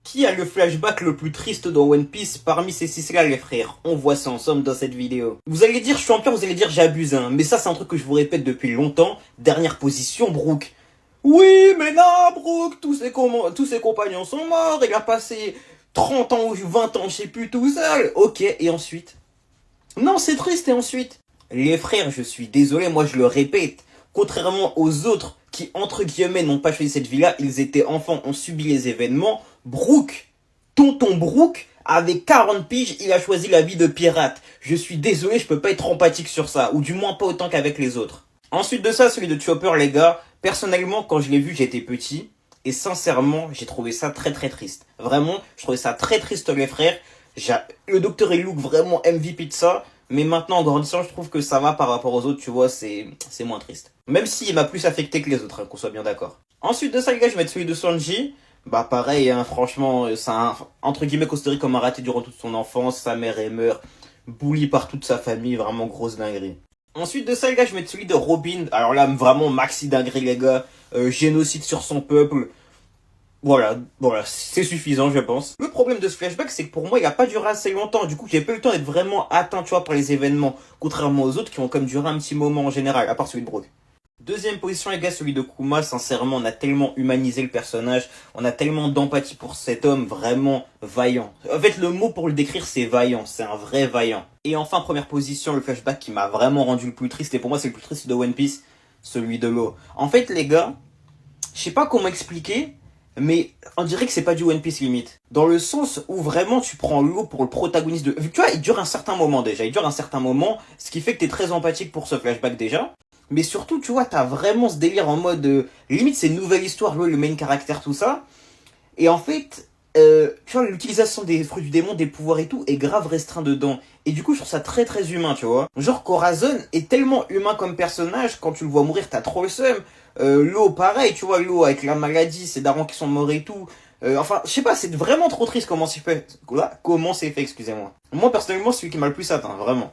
Qui a le flashback le plus triste dans One Piece parmi ces six-là, les frères? On voit ça ensemble dans cette vidéo. Vous allez dire, je suis en pire, vous allez dire, j'abuse, hein. Mais ça, c'est un truc que je vous répète depuis longtemps. Dernière position, Brook. Oui, mais non, Brook, tous ses compagnons sont morts. Il a passé 30 ans ou 20 ans, je sais plus, tout seul. Ok, et ensuite? Non, c'est triste, et ensuite? Les frères, je suis désolé, moi je le répète. Contrairement aux autres qui, entre guillemets, n'ont pas choisi cette vie-là, ils étaient enfants, ont subi les événements. Brook, tonton Brook, avec 40 piges, il a choisi la vie de pirate. Je suis désolé, je peux pas être empathique sur ça, ou du moins pas autant qu'avec les autres. Ensuite de ça, celui de Chopper, les gars, personnellement, quand je l'ai vu, j'étais petit, et sincèrement, j'ai trouvé ça très très triste. Vraiment, je trouvais ça très triste, les frères. Le docteur et Luke, vraiment MVP de ça. Mais maintenant, en grandissant, je trouve que ça va par rapport aux autres, tu vois, c'est moins triste. Même s'il m'a plus affecté que les autres, hein, qu'on soit bien d'accord. Ensuite de ça, les gars, je vais mettre celui de Sanji. Bah pareil, hein, franchement, c'est un, entre guillemets, considéré comme un raté durant toute son enfance. Sa mère est meurt, bully par toute sa famille, vraiment grosse dinguerie. Ensuite de ça, les gars, je vais mettre celui de Robin. Alors là, vraiment maxi dinguerie, les gars. Génocide sur son peuple. Voilà, c'est suffisant, je pense. Le problème de ce flashback, c'est que pour moi, il a pas duré assez longtemps. Du coup, j'ai pas eu le temps d'être vraiment atteint, tu vois, par les événements. Contrairement aux autres qui ont comme duré un petit moment en général, à part celui de Brook. Deuxième position, les gars, celui de Kuma. Sincèrement, on a tellement humanisé le personnage. On a tellement d'empathie pour cet homme vraiment vaillant. En fait, le mot pour le décrire, c'est vaillant. C'est un vrai vaillant. Et enfin, première position, le flashback qui m'a vraiment rendu le plus triste. Et pour moi, c'est le plus triste de One Piece. Celui de l'eau. En fait, les gars, je sais pas comment expliquer. Mais on dirait que c'est pas du One Piece limite. Dans le sens où vraiment tu prends l'eau pour le protagoniste de... Tu vois, il dure un certain moment déjà. Il dure un certain moment, ce qui fait que t'es très empathique pour ce flashback déjà. Mais surtout, tu vois, t'as vraiment ce délire en mode... limite, c'est une nouvelle histoire, l'eau, le main caractère, tout ça. Et en fait, tu vois, l'utilisation des fruits du démon, des pouvoirs et tout, est grave restreint dedans. Et du coup, je trouve ça très très humain, tu vois. Genre, Corazon est tellement humain comme personnage, quand tu le vois mourir, t'as trop le seum. L'eau, pareil, tu vois, l'eau avec la maladie, ses darons qui sont morts et tout. Enfin, je sais pas, c'est vraiment trop triste comment c'est fait. Comment c'est fait, excusez-moi. Moi, personnellement, celui qui m'a le plus atteint, vraiment.